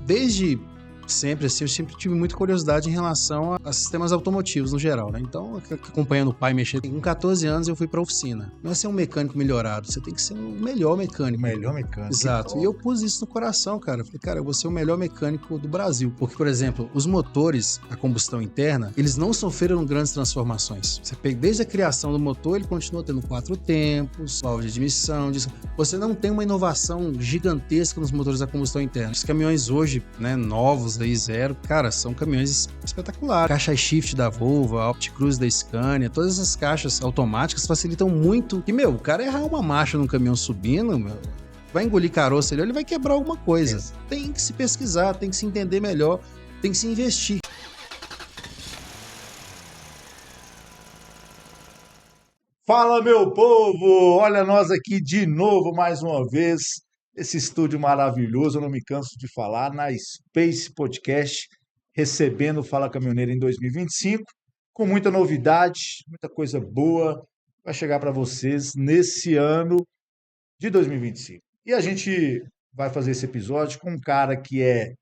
Desde sempre, assim, eu sempre tive muita curiosidade em relação a sistemas automotivos no geral, né? Então, acompanhando o pai mexer, com 14 anos eu fui pra oficina. Não é ser um mecânico melhorado, você tem que ser o melhor mecânico. Melhor mecânico. Exato. E eu pus isso no coração, cara. Eu falei, cara, eu vou ser o melhor mecânico do Brasil. Porque, por exemplo, os motores a combustão interna, eles não sofreram grandes transformações. Você pega desde a criação do motor, ele continua tendo 4 tempos, válvula de admissão. Você não tem uma inovação gigantesca nos motores a combustão interna. Os caminhões hoje, né, novos, daí zero, cara, são caminhões espetaculares. Caixa shift da Volvo, a OptiCruise da Scania, todas essas caixas automáticas facilitam muito. E, meu, o cara errar uma marcha num caminhão subindo, meu, vai engolir caroço ali, ele vai quebrar alguma coisa. Tem que se pesquisar, tem que se entender melhor, tem que se investir. Fala, meu povo! Olha nós aqui de novo, mais uma vez, esse estúdio maravilhoso, eu não me canso de falar, na Space Podcast, recebendo o Fala Caminhoneiro em 2025, com muita novidade, muita coisa boa, vai chegar para vocês nesse ano de 2025. E a gente vai fazer esse episódio com um cara que é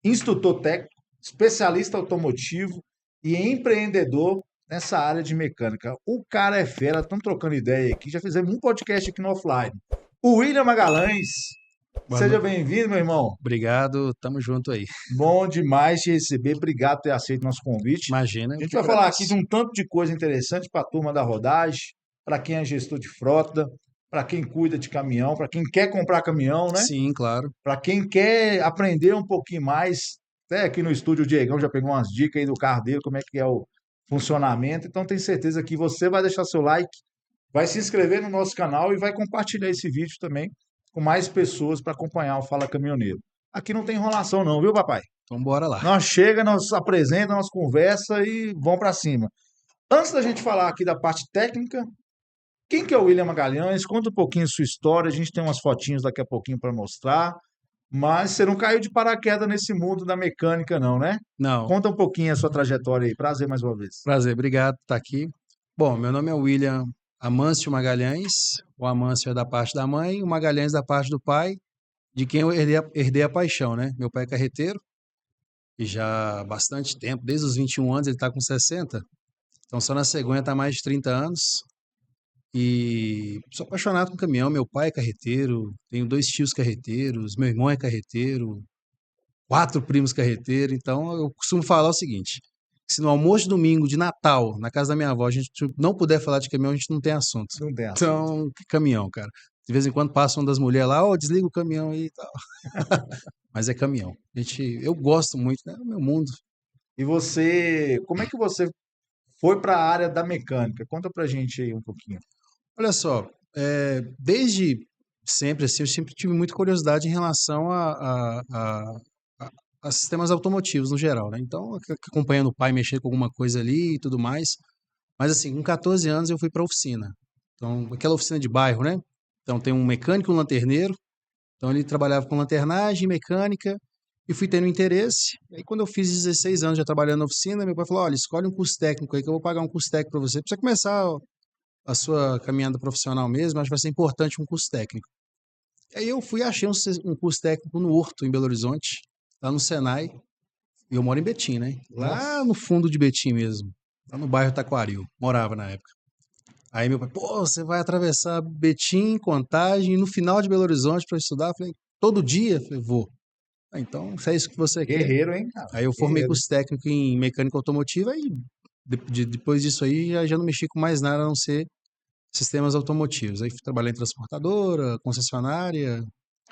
instrutor técnico, especialista automotivo e empreendedor nessa área de mecânica. O cara é fera, estamos trocando ideia aqui, já fizemos um podcast aqui no offline. O William Magalhães, seja bem-vindo, meu irmão. Obrigado, tamo junto aí. Bom demais te receber, obrigado por ter aceito nosso convite. Imagina. A gente vai falar aqui de um tanto de coisa interessante para a turma da rodagem, para quem é gestor de frota, para quem cuida de caminhão, para quem quer comprar caminhão, né? Sim, claro. Para quem quer aprender um pouquinho mais, até aqui no estúdio o Diegão já pegou umas dicas aí do carro dele, como é que é o funcionamento. Então tenho certeza que você vai deixar seu like, vai se inscrever no nosso canal e vai compartilhar esse vídeo também com mais pessoas para acompanhar o Fala Caminhoneiro. Aqui não tem enrolação não, viu, papai? Então bora lá. Nós chega, nós apresenta, nós conversa e vamos para cima. Antes da gente falar aqui da parte técnica, quem que é o William Magalhães? Conta um pouquinho a sua história, a gente tem umas fotinhos daqui a pouquinho para mostrar. Mas você não caiu de paraquedas nesse mundo da mecânica, não, né? Não. Conta um pouquinho a sua trajetória aí. Prazer mais uma vez. Prazer, obrigado por estar aqui. Bom, meu nome é William Amâncio Magalhães. O Amâncio é da parte da mãe, o Magalhães da parte do pai, de quem eu herdei a paixão, né? Meu pai é carreteiro e já há bastante tempo, desde os 21 anos, ele está com 60. Então só na cegonha está mais de 30 anos. E sou apaixonado com caminhão. Meu pai é carreteiro, tenho 2 tios carreteiros, meu irmão é carreteiro, 4 primos carreteiros. Então eu costumo falar o seguinte: se no almoço de domingo de Natal, na casa da minha avó, a gente não puder falar de caminhão, a gente não tem assunto. Não tem assunto. Então, que caminhão, cara. De vez em quando passa uma das mulheres lá, desliga o caminhão aí e tal. Mas é caminhão. Eu gosto muito, né? É o meu mundo. E você, como é que você foi para a área da mecânica? Conta pra gente aí um pouquinho. Olha só, desde sempre, assim, eu sempre tive muita curiosidade em relação a sistemas automotivos no geral, né? Então, acompanhando o pai mexer com alguma coisa ali e tudo mais. Mas assim, com 14 anos eu fui para a oficina. Então, aquela oficina de bairro, né? Então tem um mecânico e um lanterneiro. Então ele trabalhava com lanternagem, mecânica, e fui tendo interesse. E aí quando eu fiz 16 anos já trabalhando na oficina, meu pai falou: olha, escolhe um curso técnico aí que eu vou pagar um curso técnico para você. Pra você começar a sua caminhada profissional mesmo, acho que vai ser importante um curso técnico. Aí eu fui e achei um curso técnico no Horto, em Belo Horizonte, lá no Senai. E eu moro em Betim, né? Lá no fundo de Betim mesmo. Lá no bairro Taquaril. Morava na época. Aí meu pai, você vai atravessar Betim, Contagem, e no final de Belo Horizonte para estudar? Eu falei, todo dia? Eu falei, vou. Então, se é isso que você quer. Guerreiro, hein, cara? Aí eu formei curso técnico em mecânica automotiva e depois disso aí já não mexi com mais nada a não ser sistemas automotivos. Aí trabalhei em transportadora, concessionária,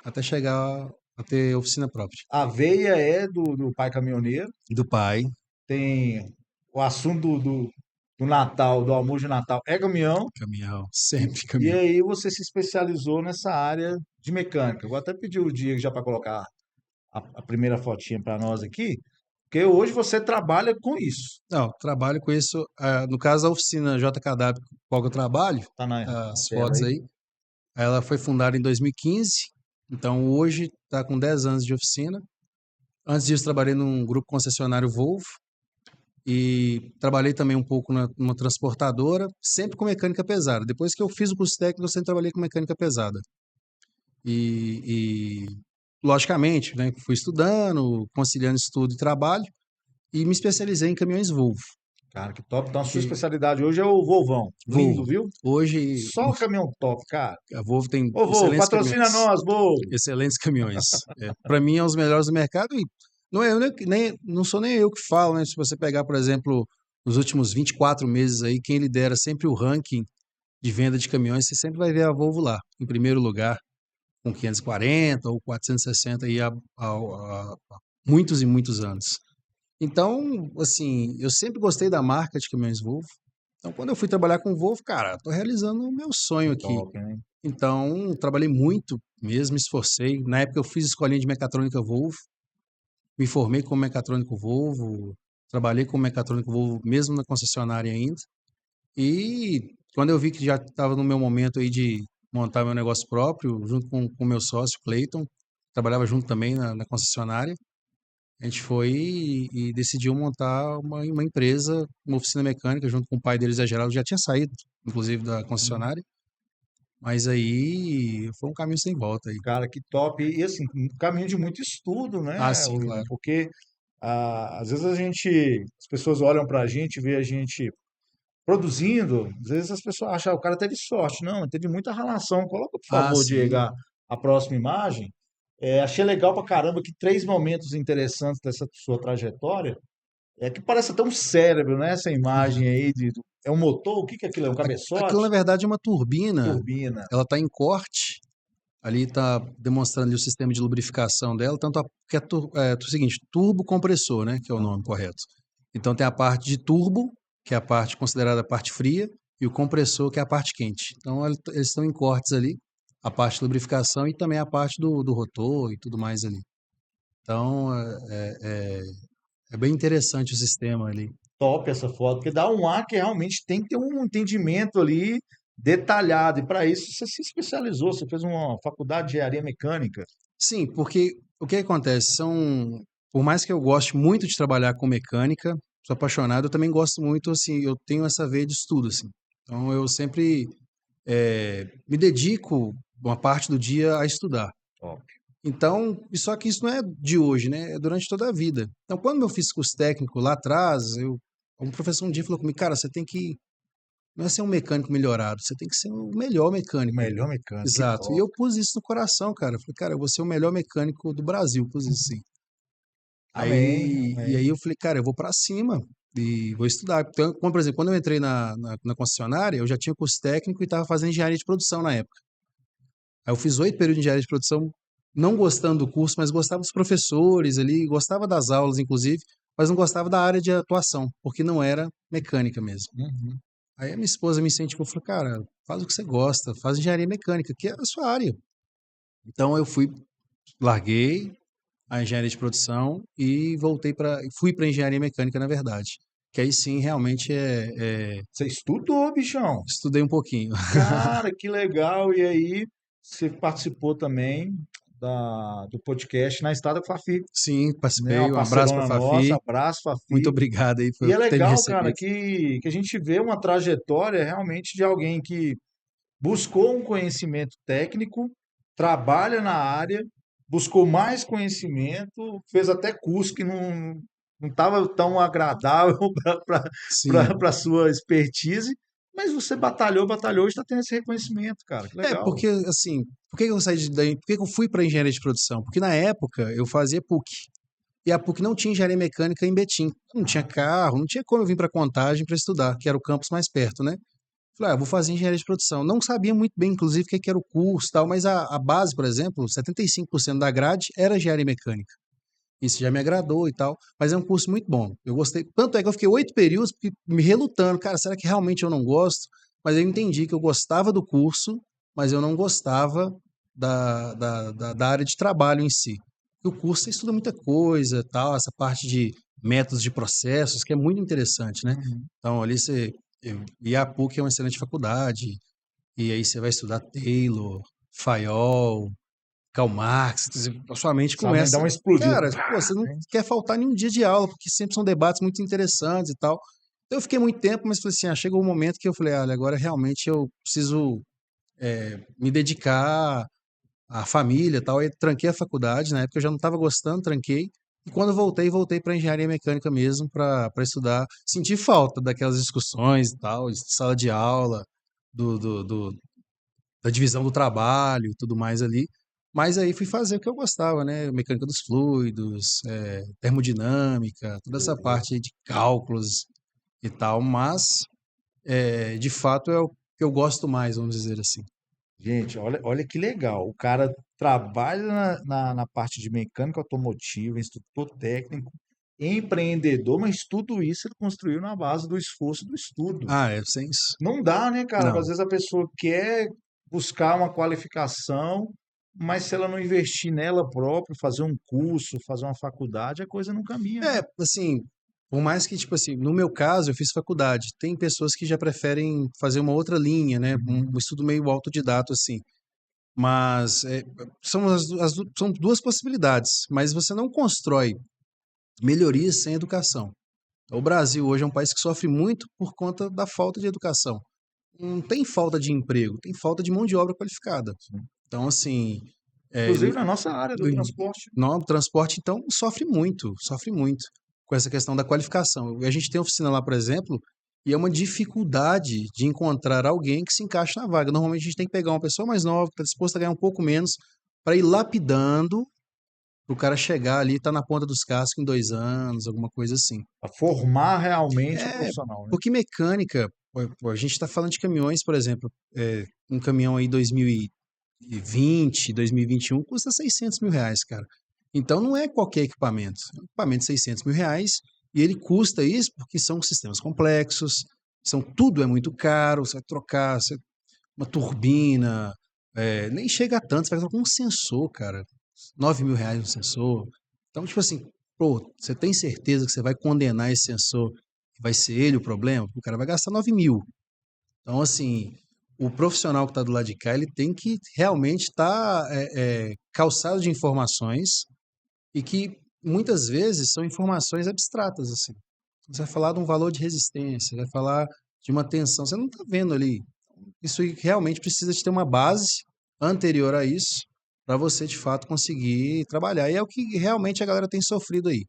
até chegar a ter oficina própria. A veia é do pai caminhoneiro. Do pai. Tem o assunto do Natal, do almoço de Natal, é caminhão. Caminhão, sempre E caminhão. aí você se especializou nessa área de mecânica. Vou até pedir o Diego já para colocar a primeira fotinha para nós aqui, porque hoje você trabalha com isso. Não, trabalho com isso. No caso, a oficina JKW, com qual que eu trabalho, Tá na as tela fotos aí. aí, ela foi fundada em 2015, então hoje está com 10 anos de oficina. Antes disso, trabalhei num grupo concessionário Volvo e trabalhei também um pouco numa transportadora, sempre com mecânica pesada. Depois que eu fiz o curso técnico, eu sempre trabalhei com mecânica pesada. E logicamente, né, fui estudando, conciliando estudo e trabalho, e me especializei em caminhões Volvo. Cara, que top. Então, a sua Que especialidade hoje é o Volvão. Lindo, Volvo. viu? Hoje, Só caminhão top, cara. a Volvo tem Ô, Volvo, excelentes patrocina caminhões. nós, Volvo. Excelentes caminhões. Para mim, é os melhores do mercado. E não, não sou nem eu que falo, né? Se você pegar, por exemplo, nos últimos 24 meses aí, quem lidera sempre o ranking de venda de caminhões, você sempre vai ver a Volvo lá, em primeiro lugar, com 540 ou 460 aí há muitos e muitos anos. Então, assim, eu sempre gostei da marca de caminhões Volvo. Então, quando eu fui trabalhar com o Volvo, cara, tô realizando o meu Que sonho aqui. top, hein? Então, trabalhei muito mesmo, me esforcei. Na época eu fiz escolinha de mecatrônica Volvo, me formei como mecatrônico Volvo, trabalhei como mecatrônico Volvo mesmo na concessionária ainda. E quando eu vi que já estava no meu momento aí de montar meu negócio próprio, junto com o meu sócio, Clayton, trabalhava junto também na concessionária, a gente foi e decidiu montar uma empresa, uma oficina mecânica, junto com o pai dele, Zé Geraldo, já tinha saído, inclusive, da Hum. concessionária. Mas aí foi um caminho sem volta aí. Cara, que top. E assim, um caminho de muito estudo, Ah, né, sim, William? claro. Porque às vezes as pessoas olham pra gente, vê a gente produzindo, às vezes as pessoas acham, o cara teve sorte. Não, teve muita relação. Coloca, por Ah, favor, Diego, sim. a próxima imagem. Achei legal pra caramba que três momentos interessantes dessa sua trajetória. É que parece até um cérebro, né? Essa imagem aí é um motor? O que que é aquilo? É um Aquilo, na cabeçote? verdade, é uma turbina. Turbina. Ela está em corte. Ali está demonstrando ali o sistema de lubrificação dela. Tanto que é o seguinte, turbo compressor, né? Que é o Ah, nome correto. Então tem a parte de turbo, que é a parte considerada a parte fria, e o compressor, que é a parte quente. Então eles estão em cortes ali. A parte de lubrificação e também a parte do rotor e tudo mais ali. Então é bem interessante o sistema ali. top essa foto, porque dá um ar que realmente tem que ter um entendimento ali detalhado. E para isso você se especializou, você fez uma faculdade de engenharia mecânica. Sim, porque o que acontece por mais que eu goste muito de trabalhar com mecânica, sou apaixonado, eu também gosto muito, assim, eu tenho essa veia de estudo, assim. Então eu sempre me dedico uma parte do dia a estudar. Top. Então, e só que isso não é de hoje, né? É durante toda a vida. Então, quando eu fiz curso técnico lá atrás, um professor um dia falou comigo, cara, você tem que não é ser um mecânico melhorado, você tem que ser o melhor O mecânico. melhor mecânico, que Exato. E top. eu pus isso no coração, cara. Eu falei, cara, eu vou ser o melhor mecânico do Brasil, pus isso sim. Amém, E aí amém. eu falei, cara, eu vou pra cima e vou estudar. Então, como, por exemplo, quando eu entrei na concessionária, eu já tinha curso técnico e estava fazendo engenharia de produção na época. Aí eu fiz 8 períodos de engenharia de produção, não gostando do curso, mas gostava dos professores ali, gostava das aulas, inclusive, mas não gostava da área de atuação, porque não era mecânica mesmo. Uhum. Aí a minha esposa me incentivou, falou, cara, faz o que você gosta, faz engenharia mecânica, que é a sua área. Então eu larguei a engenharia de produção e fui para engenharia mecânica, na verdade. Que aí sim, realmente Você estudou, bichão. estudei um pouquinho. Cara, que legal. E aí, você participou também do podcast Na Estrada com a Fafi, Sim, né? participei. Uma Um abraço para parcerona nossa, Fafi. abraço, Muito Fafi. obrigado aí E por é ter me legal, cara, recebido. que a gente vê uma trajetória realmente de alguém que buscou um conhecimento técnico, trabalha na área, buscou mais conhecimento, fez até curso que não estava tão agradável Sim. para a sua expertise, mas você batalhou, batalhou e está tendo esse reconhecimento, cara. Que É, legal. porque assim, por que eu saí daí? Por que eu fui para engenharia de produção? Porque na época eu fazia PUC. E a PUC não tinha engenharia mecânica em Betim. Não tinha Ah, carro, não tinha como eu vir para Contagem para estudar, que era o campus mais perto, né? Falei, vou fazer engenharia de produção. Não sabia muito bem, inclusive, o que era o curso e tal, mas a base, por exemplo, 75% da grade era engenharia mecânica. Isso já me agradou e tal, mas é um curso muito bom. Eu gostei. Tanto é que eu fiquei 8 períodos me relutando. Cara, será que realmente eu não gosto? Mas eu entendi que eu gostava do curso, mas eu não gostava da área de trabalho em si. E o curso você estuda muita coisa, tal, essa parte de métodos de processos, que é muito interessante, né? uhum. Então, ali e a PUC é uma excelente faculdade, e aí você vai estudar Taylor, Fayol, Karl Marx, a sua mente Sabe, dá começa. uma explodida. Cara, pô, Pá, você não né? quer faltar nenhum dia de aula, porque sempre são debates muito interessantes e tal. Então, eu fiquei muito tempo, mas falei assim, chegou um momento que eu falei, olha, agora realmente eu preciso me dedicar a família e tal, aí tranquei a faculdade, na época eu já não estava gostando, tranquei. E quando eu voltei para engenharia mecânica mesmo, para estudar. Senti falta daquelas discussões e tal, de sala de aula, do, do, do- da divisão do trabalho e tudo mais ali. Mas aí fui fazer o que eu gostava, né? Mecânica dos fluidos, termodinâmica, toda essa parte aí de cálculos e tal. Mas, de fato, é o que eu gosto mais, vamos dizer assim. Gente, olha que legal. O cara trabalha na parte de mecânica automotiva, instrutor técnico, empreendedor, mas tudo isso ele construiu na base do esforço do estudo. Ah, é, sem isso. Não dá, né, cara? Às Não. vezes a pessoa quer buscar uma qualificação, mas se ela não investir nela própria, fazer um curso, fazer uma faculdade, a coisa não caminha, né? Assim, por mais que, tipo assim, no meu caso, eu fiz faculdade. Tem pessoas que já preferem fazer uma outra linha, né? Um estudo meio autodidato, assim. Mas são são duas possibilidades. Mas você não constrói melhorias sem educação. O Brasil hoje é um país que sofre muito por conta da falta de educação. Não tem falta de emprego, tem falta de mão de obra qualificada. Então, assim, é, Inclusive na nossa área do transporte. o transporte, então, sofre muito com essa questão da qualificação. A gente tem oficina lá, por exemplo, e é uma dificuldade de encontrar alguém que se encaixe na vaga. Normalmente a gente tem que pegar uma pessoa mais nova, que está disposta a ganhar um pouco menos, para ir lapidando, para o cara chegar ali e estar na ponta dos cascos em 2 anos, alguma coisa assim. A formar realmente o É, profissional, né? porque mecânica, pô, a gente está falando de caminhões, por exemplo, um caminhão aí 2020, 2021 custa R$ 600 mil, cara. Então não é qualquer equipamento. É um equipamento de R$ 600 mil e ele custa isso porque são sistemas complexos, tudo é muito caro, você vai trocar uma turbina, nem chega a tanto, você vai trocar um sensor, cara. R$ 9 mil um sensor. Então, tipo assim, pô, você tem certeza que você vai condenar esse sensor, que vai ser ele o problema? O cara vai gastar 9 mil. Então, assim, o profissional que está do lado de cá, ele tem que realmente estar calçado de informações e que muitas vezes são informações abstratas, assim. Você vai falar de um valor de resistência, vai falar de uma tensão, você não está vendo ali. Isso aí realmente precisa de ter uma base anterior a isso para você, de fato, conseguir trabalhar. E é o que realmente a galera tem sofrido aí,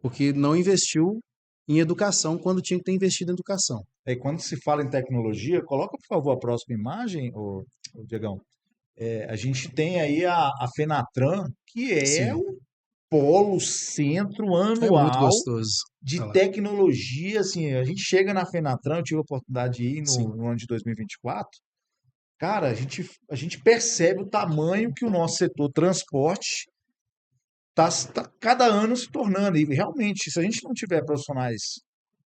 porque não investiu em educação quando tinha que ter investido em educação. É, quando se fala em tecnologia, coloca, por favor, a próxima imagem, Diegão. A gente tem aí a Fenatran, que é Sim, o polo centro é muito anual gostoso. de Olha lá. tecnologia. Assim, a gente chega na Fenatran, eu tive a oportunidade de ir Sim. no ano de 2024. Cara, a gente percebe o tamanho que o nosso setor transporte está cada ano se tornando. E realmente, se a gente não tiver profissionais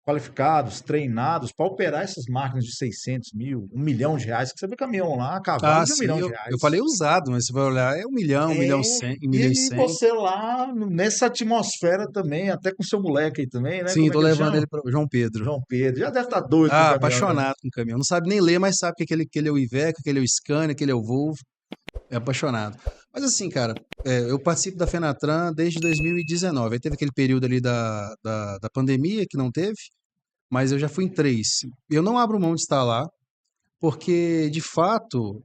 qualificados, treinados para operar essas máquinas de 600 mil, R$ 1 milhão, que você vê caminhão lá, a cavalo Ah, de um sim, milhão de eu reais. falei usado, mas você vai olhar, é 1 milhão, 1 milhão É, 100, 1 e milhão e aí 100. você lá nessa atmosfera também, até com seu moleque aí também, né? Sim, Como é tô que ele levando chama? ele para o João Pedro. João Pedro. Já deve estar doido com o Ah, caminhão já, né? apaixonado com o caminhão. Não sabe nem ler, mas sabe que ele é o Iveco, que ele é o Scania, que ele é o Volvo. É apaixonado. Mas assim, cara, eu participo da Fenatran desde 2019. Aí teve aquele período ali da pandemia que não teve, mas eu já fui em três. Eu não abro mão de estar lá, porque, de fato,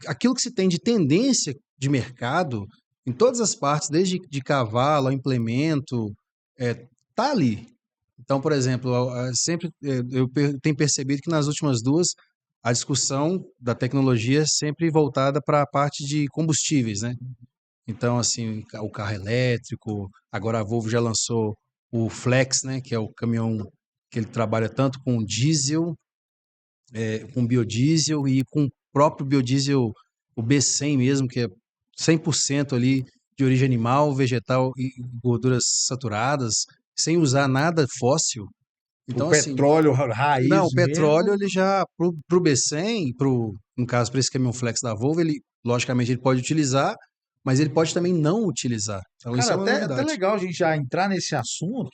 aquilo que se tem de tendência de mercado, em todas as partes, desde de cavalo, a implemento, tá ali. Então, por exemplo, sempre tenho percebido que nas últimas duas, a discussão da tecnologia é sempre voltada para a parte de combustíveis, né? Então, assim, o carro elétrico, agora a Volvo já lançou o Flex, né? Que é o caminhão que ele trabalha tanto com diesel, com biodiesel e com o próprio biodiesel, o B100 mesmo, que é 100% ali de origem animal, vegetal e gorduras saturadas, sem usar nada fóssil. O Então, assim, petróleo não, raiz o mesmo. petróleo, ele já, pro B100, no caso, para esse caminhão flex da Volvo, ele, logicamente, ele pode utilizar, mas ele pode também não utilizar. Então, isso Cara, é uma até novidade. legal a gente já entrar nesse assunto.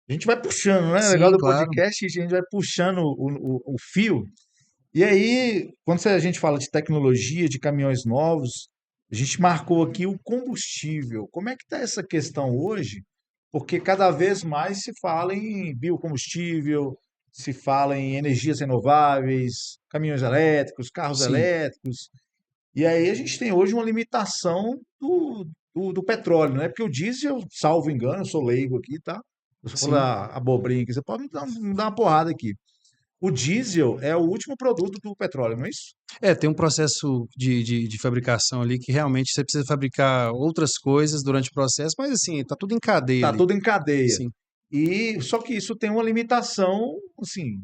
A gente vai puxando, né? Legal Sim, do claro. podcast, a gente vai puxando o fio. E aí, quando a gente fala de tecnologia, de caminhões novos, a gente marcou aqui o combustível. Como é que está essa questão hoje? Porque cada vez mais se fala em biocombustível, se fala em energias renováveis, caminhões elétricos, carros Sim. elétricos. E aí a gente tem hoje uma limitação do petróleo, né? Porque o diesel, salvo engano, eu sou leigo aqui, tá? Eu só Sim. falar abobrinha aqui, você pode me dar uma porrada aqui. O diesel é o último produto do petróleo, não é isso? Tem um processo de fabricação ali que realmente você precisa fabricar outras coisas durante o processo, mas assim, tá tudo em cadeia Tá ali. tudo em cadeia. Sim. E só que isso tem uma limitação, assim,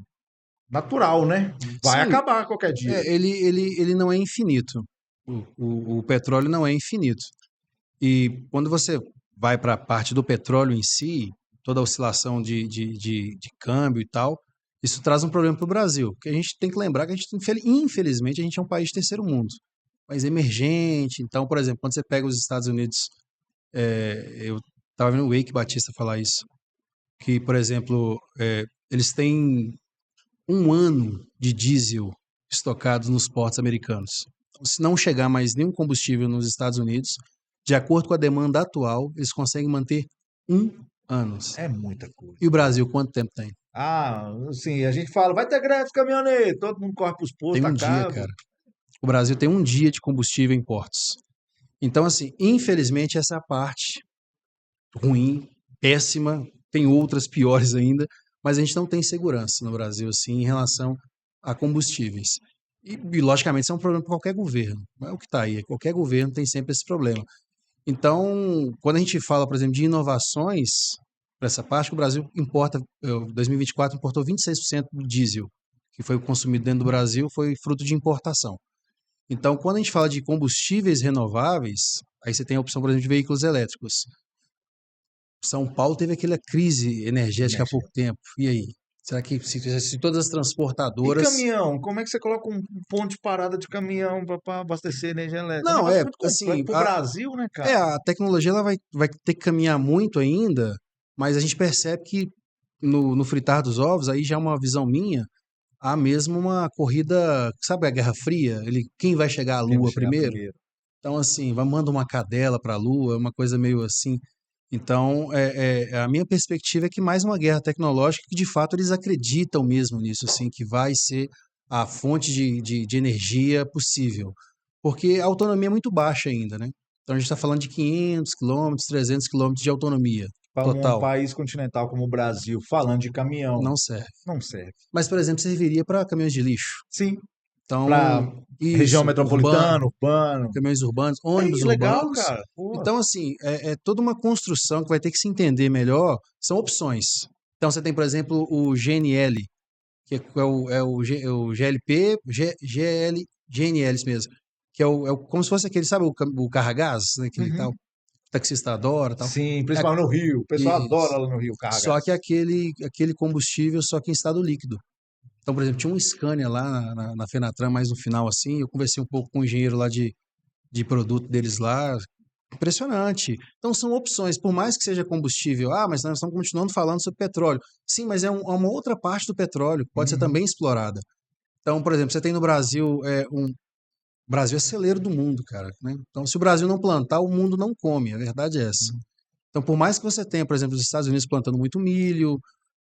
natural, né? Vai Sim, acabar qualquer dia. ele não é infinito. O petróleo não é infinito. E quando você vai para a parte do petróleo em si, toda a oscilação de câmbio e tal, isso traz um problema para o Brasil. Porque a gente tem que lembrar que a gente, infelizmente, a gente é um país de terceiro mundo, país emergente. Então, por exemplo, quando você pega os Estados Unidos, eu estava vendo o Wake Batista falar isso, que, por exemplo, eles têm um ano de diesel estocados nos portos americanos. Então, se não chegar mais nenhum combustível nos Estados Unidos, de acordo com a demanda atual, eles conseguem manter um ano. É muita coisa. E o Brasil, quanto tempo tem? Ah, assim, a gente fala, vai ter greve de caminhoneiro, todo mundo corre pros Tem postos, um dia, acaba. cara. O Brasil tem um dia de combustível em portos. Então, assim, infelizmente, essa é a parte ruim, péssima. Tem outras piores ainda, mas a gente não tem segurança no Brasil, assim, em relação a combustíveis. E logicamente, isso é um problema para qualquer governo. Não é o que está aí. Qualquer governo tem sempre esse problema. Então, quando a gente fala, por exemplo, de inovações para essa parte, o Brasil importa, em 2024, importou 26% do diesel que foi consumido dentro do Brasil, foi fruto de importação. Então, quando a gente fala de combustíveis renováveis, aí você tem a opção, por exemplo, de veículos elétricos. São Paulo teve aquela crise energética há Mexe. pouco tempo. E aí? Será que se todas as E transportadoras. caminhão? Como é que você coloca um ponto de parada de caminhão para abastecer energia elétrica? É um Não, negócio muito complexo assim, pro Brasil, né, cara? a tecnologia ela vai ter que caminhar muito ainda, mas a gente percebe que no fritar dos ovos, aí já é uma visão minha, há mesmo uma corrida, sabe a Guerra Fria? Quem vai chegar à Quem vai Lua chegar primeiro? primeiro? Então, assim, manda uma cadela para a Lua, uma coisa meio assim. Então, a minha perspectiva é que mais uma guerra tecnológica, que de fato eles acreditam mesmo nisso, assim, que vai ser a fonte de energia possível. Porque a autonomia é muito baixa ainda, né? Então a gente está falando de 500 quilômetros, 300 quilômetros de autonomia Para um total. país continental como o Brasil, falando de caminhão, Não serve. não serve. Mas, por exemplo, serviria para caminhões de lixo. Sim, Então, para região isso, metropolitana, urbano, urbano. caminhões urbanos, É ônibus legal, urbanos. cara. Pô, Então, assim, é toda uma construção que vai ter que se entender melhor. São opções. Então, você tem, por exemplo, o GNL, que é o GLP, GNL mesmo, que como se fosse aquele, sabe, o carro-gás, né, aquele tal, uhum. o taxista adora e tal. Sim, É, principalmente no Rio. O pessoal adora isso. lá no Rio carregar. Só que aquele combustível só que em estado líquido. Então, por exemplo, tinha um Scania lá na Fenatran, mais no final assim, eu conversei um pouco com o engenheiro lá de produto deles lá, impressionante. Então são opções, por mais que seja combustível, mas nós estamos continuando falando sobre petróleo. Sim, mas é uma outra parte do petróleo que pode ser Uhum. também explorada. Então, por exemplo, você tem no Brasil, o Brasil é celeiro do mundo, cara, né? Então, se o Brasil não plantar, o mundo não come, a verdade é essa. Então, por mais que você tenha, por exemplo, os Estados Unidos plantando muito milho,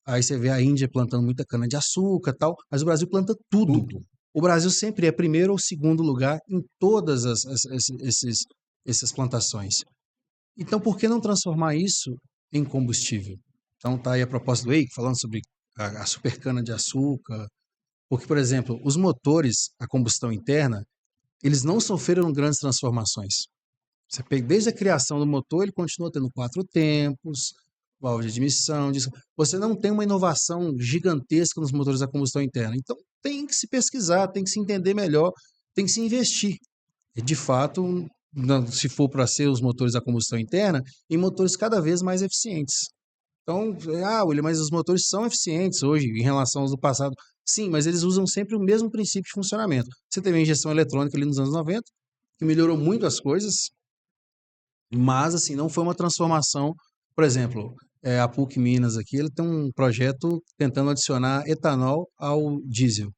aí você vê a Índia plantando muita cana-de-açúcar e tal, mas o Brasil planta tudo. Tudo. O Brasil sempre é primeiro ou segundo lugar em todas essas plantações. Então, por que não transformar isso em combustível? Então, tá aí a proposta do EIC falando sobre a super cana-de-açúcar, porque, por exemplo, os motores a combustão interna, eles não sofreram grandes transformações. Você pega desde a criação do motor, ele continua tendo quatro tempos, válvula de admissão, você não tem uma inovação gigantesca nos motores a combustão interna. Então tem que se pesquisar, tem que se entender melhor, tem que se investir. E de fato, se for para ser os motores a combustão interna, em motores cada vez mais eficientes. Então, William, mas os motores são eficientes hoje em relação aos do passado. Sim, mas eles usam sempre o mesmo princípio de funcionamento. Você teve a injeção eletrônica ali nos anos 90, que melhorou muito as coisas, mas, assim, não foi uma transformação. Por exemplo, a PUC Minas aqui, ele tem um projeto tentando adicionar etanol ao diesel.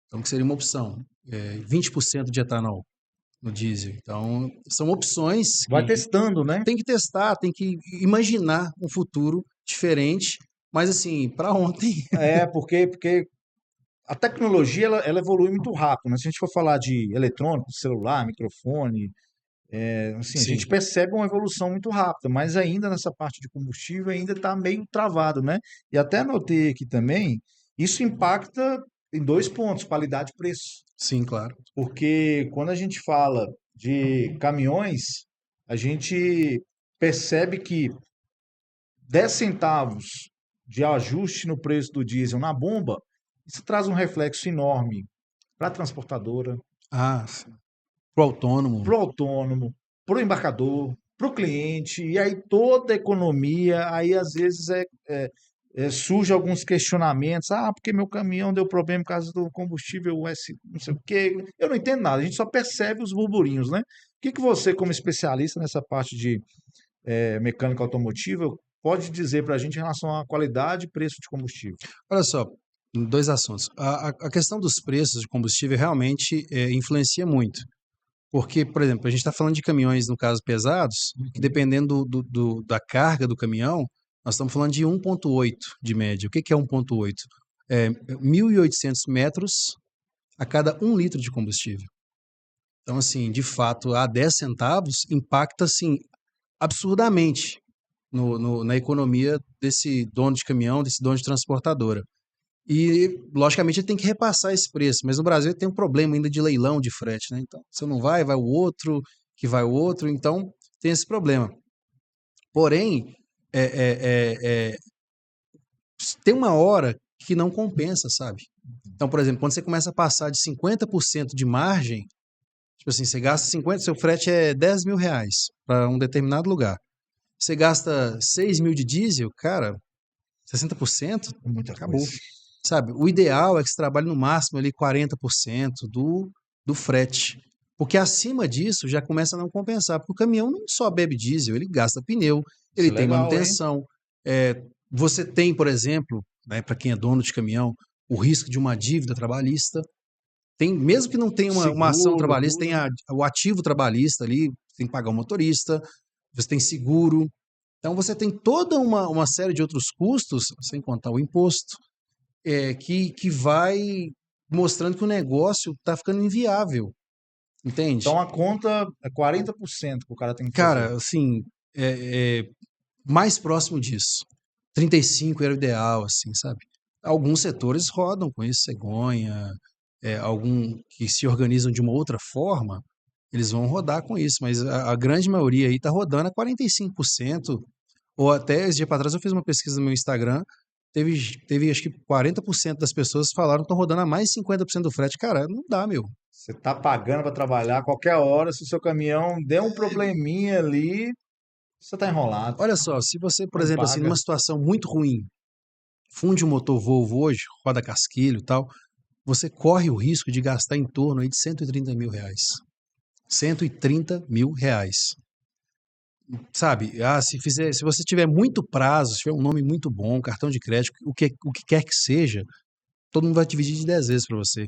Então, que seria uma opção. 20% de etanol no diesel. Então, são opções Vai que testando, né? tem que testar, tem que imaginar um futuro diferente. Mas, assim, para ontem, É, porque a tecnologia ela evolui muito rápido, né? Se a gente for falar de eletrônico, celular, microfone, assim, a gente Sim, percebe uma evolução muito rápida, mas ainda nessa parte de combustível ainda está meio travado, né? E até anotei aqui também, isso impacta em dois pontos, qualidade e preço. sim, claro. Porque quando a gente fala de caminhões, a gente percebe que 10 centavos de ajuste no preço do diesel na bomba, isso traz um reflexo enorme para a transportadora, Ah, sim. Pro autônomo. para o autônomo, para o embarcador, para o cliente, e aí toda a economia, aí às vezes surge alguns questionamentos, porque meu caminhão deu problema por causa do combustível S, não sei o quê. Eu não entendo nada, a gente só percebe os burburinhos, né? O que que você, como especialista nessa parte de mecânica automotiva, pode dizer para a gente em relação à qualidade e preço de combustível? Olha só, dois assuntos. A questão dos preços de combustível realmente influencia muito. Porque, por exemplo, a gente está falando de caminhões, no caso, pesados, que Uhum. dependendo da carga do caminhão, nós estamos falando de 1,8 de média. O que que é 1,8? É 1.800 metros a cada 1 litro de combustível. Então, assim, de fato, a 10 centavos impacta, assim, absurdamente na economia desse dono de caminhão, desse dono de transportadora. E, logicamente, ele tem que repassar esse preço, mas no Brasil tem um problema ainda de leilão de frete, né? Então, se não vai, vai o outro, que vai o outro, então tem esse problema. Porém, é, é, é, é, tem uma hora que não compensa, sabe? Então, por exemplo, quando você começa a passar de 50% de margem, tipo assim, você gasta 50, seu frete é R$ 10.000 para um determinado lugar. Você gasta 6.000 de diesel, cara, 60%, É muita coisa. acabou. Sabe, o ideal é que você trabalhe no máximo ali 40% do frete. Porque acima disso já começa a não compensar. Porque o caminhão não só bebe diesel, ele gasta pneu, Isso ele é tem legal, hein? manutenção. Você tem, por exemplo, né, para quem é dono de caminhão, o risco de uma dívida trabalhista. Tem, mesmo que não tenha uma ação Seguro, trabalhista, tem tudo. o ativo trabalhista ali, tem que pagar o motorista, você tem seguro. Então você tem toda uma série de outros custos, sem contar o imposto, que vai mostrando que o negócio está ficando inviável, Então entende? a conta é 40% que o cara tem que fazer. Cara, assim, mais próximo disso. 35 era o ideal, assim, sabe? Alguns setores rodam com isso, cegonha, algum que se organizam de uma outra forma, eles vão rodar com isso, mas a grande maioria aí tá rodando a 45%, ou até esse dia para trás eu fiz uma pesquisa no meu Instagram, teve acho que 40% das pessoas falaram que estão rodando a mais 50% do frete. Cara, não dá, meu. Você está pagando para trabalhar a qualquer hora, se o seu caminhão der um probleminha ali, você está enrolado, Olha só, se você, por não exemplo, assim, paga. numa situação muito ruim, funde um motor Volvo hoje, roda casquilho e tal, você corre o risco de gastar em torno aí de R$ 130.000. R$ 130.000. Sabe? Se você tiver muito prazo, se tiver um nome muito bom, cartão de crédito, o que quer que seja, todo mundo vai dividir de 10 vezes para você.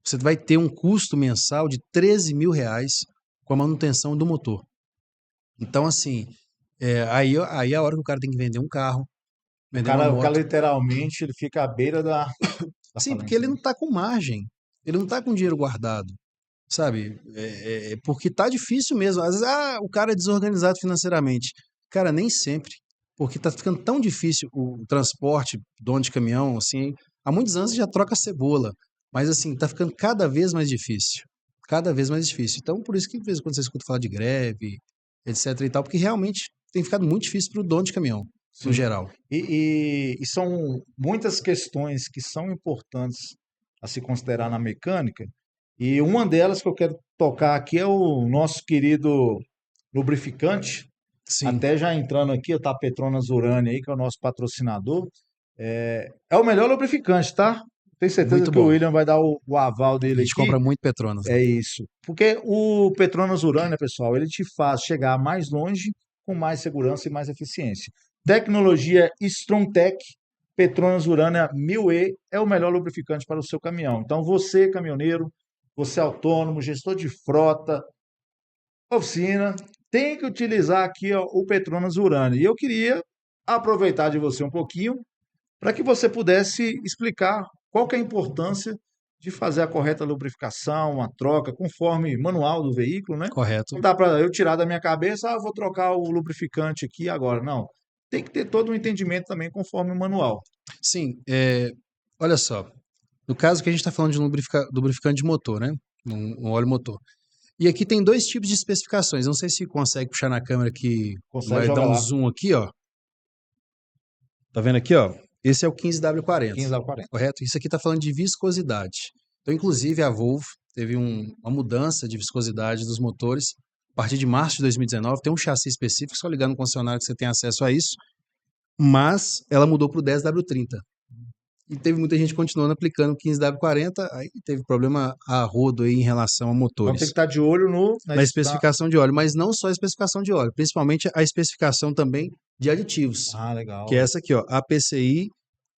Você vai ter um custo mensal de R$ 13.000 com a manutenção do motor. Então, assim, aí é a hora que o cara tem que vender um carro, vender uma O cara moto. literalmente ele fica à beira da Sim, porque falência, ele né? não está com margem, ele não está com dinheiro guardado, sabe? Porque tá difícil mesmo. Às vezes, o cara é desorganizado financeiramente. Cara, nem sempre. Porque tá ficando tão difícil o transporte, dono de caminhão, assim. Há muitos anos já troca cebola. Mas, assim, tá ficando cada vez mais difícil. Cada vez mais difícil. Então, por isso que, de vez em quando, você escuta falar de greve, etc e tal, porque realmente tem ficado muito difícil para o dono de caminhão, no Sim. geral. E são muitas questões que são importantes a se considerar na mecânica. E uma delas que eu quero tocar aqui é o nosso querido lubrificante. Sim, Até já entrando aqui, tá a Petronas Urânia aí, que é o nosso patrocinador. É o melhor lubrificante, tá? Tenho certeza muito que o bom. William vai dar o aval A dele gente aqui. compra muito Petronas lá. É isso. Porque o Petronas Urânia, pessoal, ele te faz chegar mais longe com mais segurança e mais eficiência. Tecnologia StrongTech, Petronas Urânia 1000E é o melhor lubrificante para o seu caminhão. Então, você, caminhoneiro, você autônomo, gestor de frota, oficina, tem que utilizar aqui ó, o Petronas Urânia. E eu queria aproveitar de você um pouquinho para que você pudesse explicar qual que é a importância de fazer a correta lubrificação, a troca, conforme manual do veículo, né? Correto. Não dá para eu tirar da minha cabeça, vou trocar o lubrificante aqui agora. Não. Tem que ter todo um entendimento também conforme o manual. Sim, olha só. No caso que a gente está falando de lubrificante de motor, né? Um óleo motor. E aqui tem dois tipos de especificações. Não sei se consegue puxar na câmera que Consegue vai dar jogar um lá. zoom aqui, ó. Tá vendo aqui, ó? Esse é o 15W40, 15 a 40. correto? Isso aqui tá falando de viscosidade. Então, inclusive, a Volvo teve uma mudança de viscosidade dos motores. A partir de março de 2019, tem um chassi específico, só ligar no concessionário que você tem acesso a isso. Mas ela mudou para o 10W30. E teve muita gente continuando aplicando o 15W40, aí teve problema a rodo aí em relação a Então tem motores. que estar de olho Na especificação de óleo, mas não só a especificação de óleo, principalmente a especificação também de aditivos, Ah, legal. que é essa aqui, ó, APCI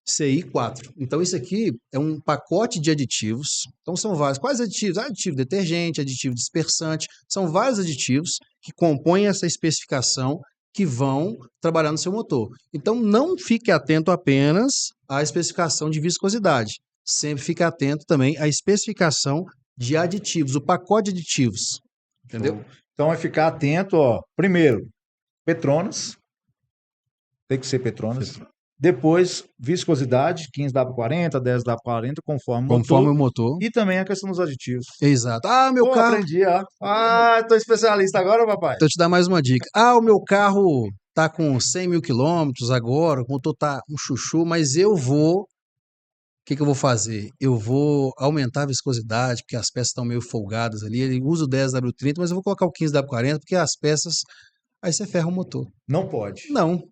CI4. Então isso aqui é um pacote de aditivos. Então são vários. Quais aditivos? Aditivo detergente, aditivo dispersante, são vários aditivos que compõem essa especificação que vão trabalhar no seu motor. Então não fique atento apenas à especificação de viscosidade. Sempre fique atento também à especificação de aditivos, o pacote de aditivos. Entendeu? Então é ficar atento, ó. Primeiro, Petronas. Tem que ser Petronas. Depois, viscosidade, 15W40, 10W40, conforme Conforme motor. o motor. E também a questão dos aditivos. Exato. Ah, meu Pô, carro. aprendi, ó. Ah, tô especialista agora, papai. Então, eu te dar mais uma dica. Ah, o meu carro tá com 100 mil quilômetros agora, o motor tá um chuchu, mas eu vou. O que que eu vou fazer? Eu vou aumentar a viscosidade, porque as peças estão meio folgadas ali. Ele usa o 10W30, mas eu vou colocar o 15W40, porque as peças. Aí você ferra o motor. Não pode. Não.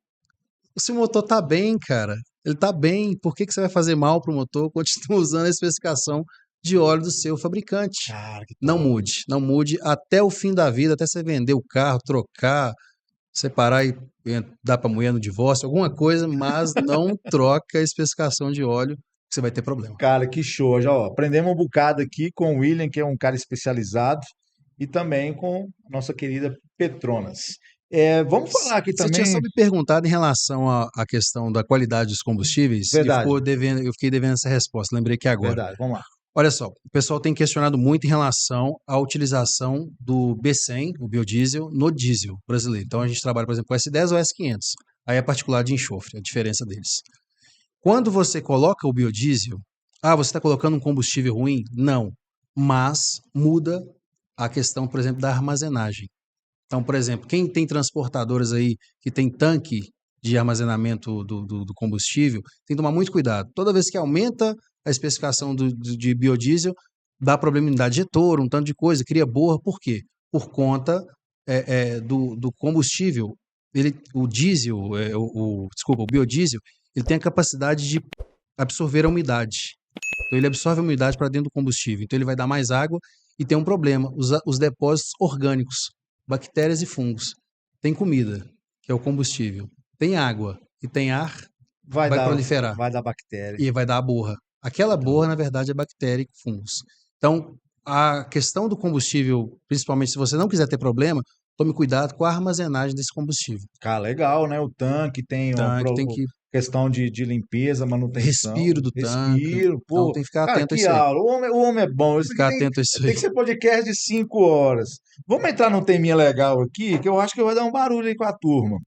Se o motor tá bem, cara, ele tá bem, por que que você vai fazer mal pro motor? Continua usando a especificação de óleo do seu fabricante. Cara, que Não top. mude, não mude até o fim da vida, até você vender o carro, trocar, separar e dar para mulher no divórcio, alguma coisa, mas não troca a especificação de óleo, que você vai ter problema. Cara, que show. Já, ó, aprendemos um bocado aqui com o William, que é um cara especializado, e também com a nossa querida Petronas. Vamos falar aqui Você tinha também. só me perguntado em relação à questão da qualidade dos combustíveis Verdade. eu fiquei devendo essa resposta, lembrei que agora. Verdade, vamos lá. Olha só, o pessoal tem questionado muito em relação à utilização do B100, o biodiesel, no diesel brasileiro. Então a gente trabalha, por exemplo, com o S10 ou S500. Aí é particular de enxofre, a diferença deles. Quando você coloca o biodiesel, você está colocando um combustível ruim? Não. Mas muda a questão, por exemplo, da armazenagem. Então, por exemplo, quem tem transportadoras aí que tem tanque de armazenamento do combustível, tem que tomar muito cuidado. Toda vez que aumenta a especificação de biodiesel, dá problema em unidade injetor, um tanto de coisa, cria borra. Por quê? Por conta do combustível. O diesel, desculpa, o biodiesel, ele tem a capacidade de absorver a umidade. Então, ele absorve a umidade para dentro do combustível. Então, ele vai dar mais água e tem um problema, os depósitos orgânicos, bactérias e fungos. Tem comida, que é o combustível. Tem água e tem ar, vai proliferar. Vai dar bactéria. E vai dar a borra. Aquela borra, na verdade, é bactéria e fungos. Então, a questão do combustível, principalmente se você não quiser ter problema, tome cuidado com a armazenagem desse combustível. Cara, legal, né? O tanque tem uma Tem que questão de limpeza, manutenção. respiro do tanque. Respiro, Então pô. tem que ficar Cara, atento a que isso aí. aula. O homem é bom. Isso aqui Ficar atento a isso tem aí. que ser podcast de 5 horas. Vamos entrar num teminha legal aqui, que eu acho que vai dar um barulho aí com a turma.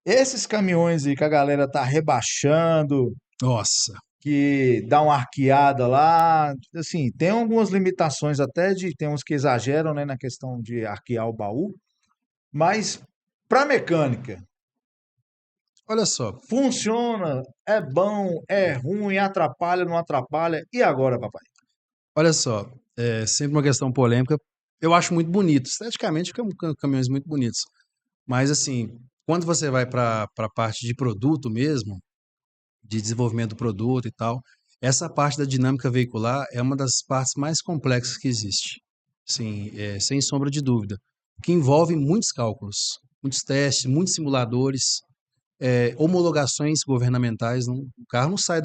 Esses caminhões aí que a galera tá rebaixando, Nossa. que dá uma arqueada lá, assim, tem algumas limitações até tem uns que exageram, né, na questão de arquear o baú, mas para mecânica, Olha só, funciona, é bom, é ruim, atrapalha, não atrapalha. E agora, papai? olha só, é sempre uma questão polêmica. Eu acho muito bonito, esteticamente ficam caminhões muito bonitos. Mas assim, quando você vai para a parte de produto mesmo, de desenvolvimento do produto e tal, essa parte da dinâmica veicular é uma das partes mais complexas que existe. Sim, sem sombra de dúvida. Que envolve muitos cálculos, muitos testes, muitos simuladores, homologações governamentais. O carro não sai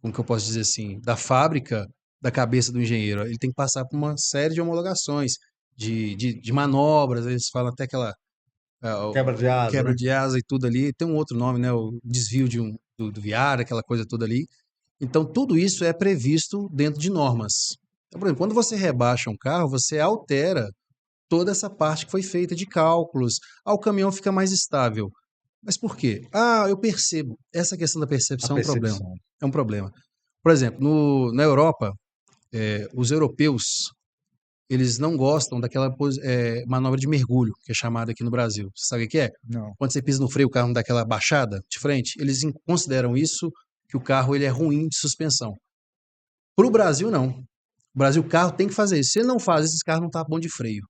como que eu posso dizer assim, da fábrica, da cabeça do engenheiro. Ele tem que passar por uma série de homologações, de manobras, eles falam até aquela Quebra de asa, quebra né? de asa e tudo ali. Tem um outro nome, né? O desvio de do viário, aquela coisa toda ali. Então, tudo isso é previsto dentro de normas. Então, por exemplo, quando você rebaixa um carro, você altera toda essa parte que foi feita de cálculos. O caminhão fica mais estável. Mas por quê? Eu percebo. Essa questão da A percepção é um problema. percepção. É um problema. Por exemplo, na Europa, os europeus, eles não gostam daquela manobra de mergulho, que é chamada aqui no Brasil. Você sabe o que é? Não. Quando você pisa no freio, o carro não dá aquela baixada de frente. Eles consideram isso que o carro ele é ruim de suspensão. Para o Brasil, não. O Brasil, o carro tem que fazer isso. Se ele não faz isso, esse carro não está bom de freio.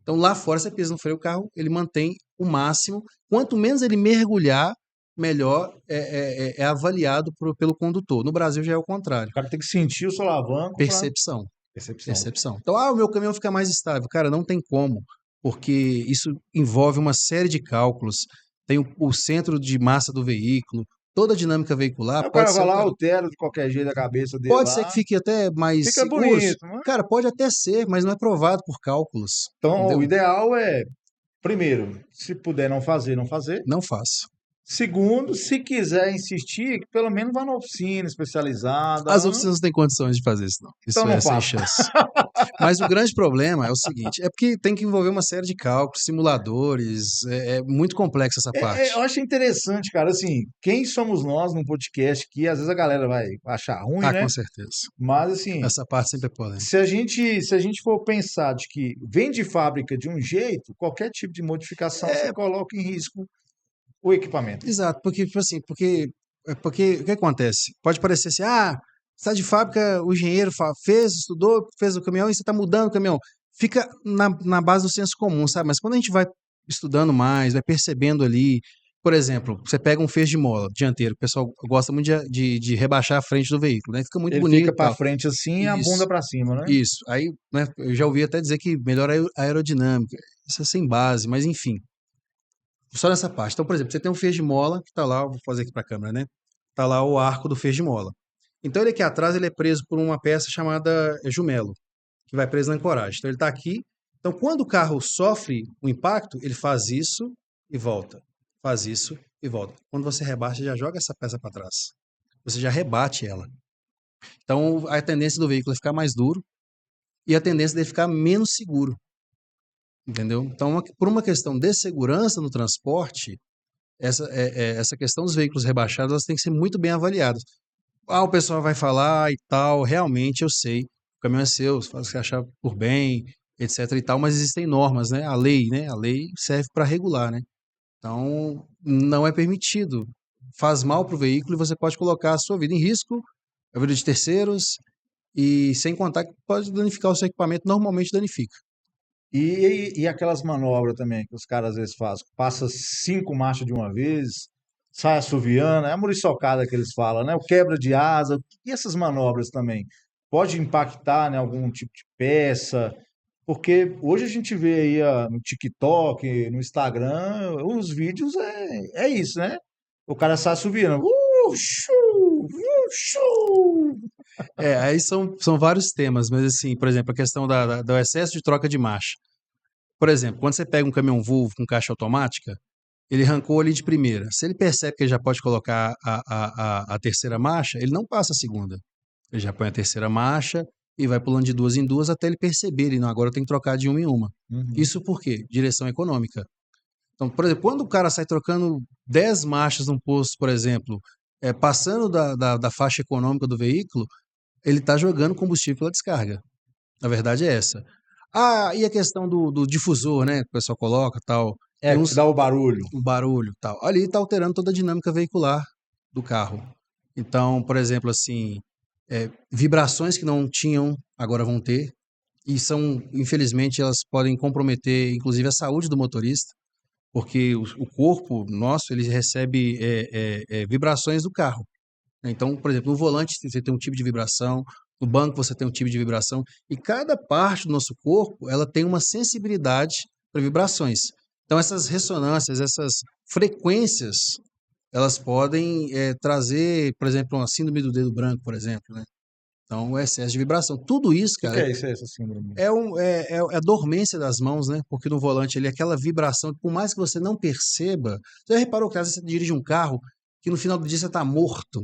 Então, lá fora, você pisa no freio, o carro ele mantém o máximo. Quanto menos ele mergulhar, melhor é avaliado pelo condutor. No Brasil já é o contrário. O cara tem que sentir o solavanco para Percepção. percepção. Percepção. Então, o meu caminhão fica mais estável. Cara, não tem como, porque isso envolve uma série de cálculos. Tem o centro de massa do veículo, toda a dinâmica veicular. Aí o Pode cara ser, vai lá, altera de qualquer jeito a cabeça dele pode ser que lá, fique até mais fica seguro. bonito, não é? Cara, pode até ser, mas não é provado por cálculos. Então, o Entendeu? ideal é, primeiro, se puder não fazer, não fazer. Não faça. Segundo, se quiser insistir, que pelo menos vá na oficina especializada. As oficinas não têm condições de fazer isso, não. Isso Então não é sem faça. chance. Mas o grande problema é o seguinte: é porque tem que envolver uma série de cálculos, simuladores, é muito complexo essa Eu parte. acho interessante, cara, assim, quem somos nós num podcast que às vezes a galera vai achar ruim, né? Com certeza. Mas assim, Essa parte sempre é polêmica. se a gente for pensar de que vem de fábrica de um jeito, qualquer tipo de modificação você É, coloca em risco o equipamento. exato, porque, tipo assim, porque o que acontece? Pode parecer assim, está de fábrica, o engenheiro fez, estudou, fez o caminhão e você está mudando o caminhão. Fica na base do senso comum, sabe? Mas quando a gente vai estudando mais, vai percebendo ali, por exemplo, você pega um feixe de mola dianteiro, o pessoal gosta muito de rebaixar a frente do veículo, né? Fica muito Ele bonito fica e para tal. frente assim e a Isso, bunda para cima, né? isso. Aí, né, eu já ouvi até dizer que melhora a aerodinâmica. Isso é sem base, mas enfim. Só nessa parte. Então, por exemplo, você tem um feixe de mola que está lá, eu vou fazer aqui para a câmera, né? Está lá o arco do feixe de mola. Então, ele aqui atrás ele é preso por uma peça chamada jumelo, que vai preso na ancoragem. Então, ele está aqui. Então, quando o carro sofre um impacto, ele faz isso e volta. Faz isso e volta. Quando você rebaixa, já joga essa peça para trás. Você já rebate ela. Então, a tendência do veículo é ficar mais duro e a tendência dele ficar menos seguro. Entendeu? Então, por uma questão de segurança no transporte, essa questão dos veículos rebaixados, elas têm que ser muito bem avaliadas. O pessoal vai falar e tal, realmente eu sei, o caminhão é seu, você faz o que achar por bem, etc e tal, mas existem normas, né? A lei, né? A lei serve para regular, né? Então, não é permitido. Faz mal para o veículo e você pode colocar a sua vida em risco, a vida de terceiros, e sem contar que pode danificar o seu equipamento, normalmente danifica. E aquelas manobras também que os caras às vezes fazem, passa 5 marchas de uma vez, sai assoviando, é a muriçocada que eles falam, né? O quebra de asa, e essas manobras também pode impactar, né, algum tipo de peça, porque hoje a gente vê aí no TikTok, no Instagram, os vídeos é isso, né? O cara sai assoviando, shoo, shoo. Aí são vários temas, mas assim, por exemplo, a questão do excesso de troca de marcha. Por exemplo, quando você pega um caminhão Volvo com caixa automática, ele arrancou ali de primeira. Se ele percebe que ele já pode colocar a terceira marcha, ele não passa a segunda. Ele já põe a terceira marcha e vai pulando de duas em duas até ele perceber, ele não, agora eu tenho que trocar de uma em uma. Uhum. Isso por quê? Direção econômica. Então, por exemplo, quando o cara sai trocando 10 marchas num posto, por exemplo, passando da faixa econômica do veículo, ele está jogando combustível pela descarga. A verdade é essa. E a questão do difusor, né? Que o pessoal coloca tal. Tem Que dá o barulho. um barulho tal. Ali está alterando toda a dinâmica veicular do carro. Então, por exemplo, assim, vibrações que não tinham, agora vão ter. E são, infelizmente, elas podem comprometer, inclusive, a saúde do motorista, porque o corpo nosso, ele recebe vibrações do carro. Então, por exemplo, no volante você tem um tipo de vibração, no banco você tem um tipo de vibração, e cada parte do nosso corpo, ela tem uma sensibilidade para vibrações. Então, essas ressonâncias, essas frequências, elas podem trazer, por exemplo, uma síndrome do dedo branco, por exemplo, né? Então, o excesso de vibração. Tudo isso, O que cara, é isso, essa síndrome? é a dormência das mãos, né? Porque no volante ali, aquela vibração, por mais que você não perceba, você já reparou que às vezes você dirige um carro que no final do dia você tá morto.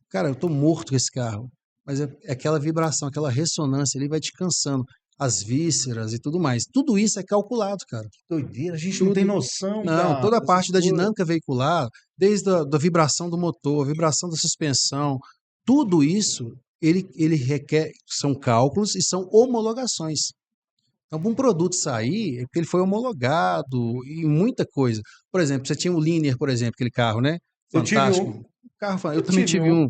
Cara, eu tô morto com esse carro. Mas é aquela vibração, aquela ressonância ali vai te cansando. As vísceras e tudo mais. Tudo isso é calculado, cara. Doideira, a gente não tem Tudo. noção Não, toda a dessas parte da coisas. dinâmica veicular, desde da vibração do motor, vibração da suspensão, tudo isso, ele requer, são cálculos e são homologações. Então, para um produto sair, é porque ele foi homologado e muita coisa. Por exemplo, você tinha o Linear, por exemplo, aquele carro, né? Eu tive Fantástico. um, Eu eu também tive tive um. um.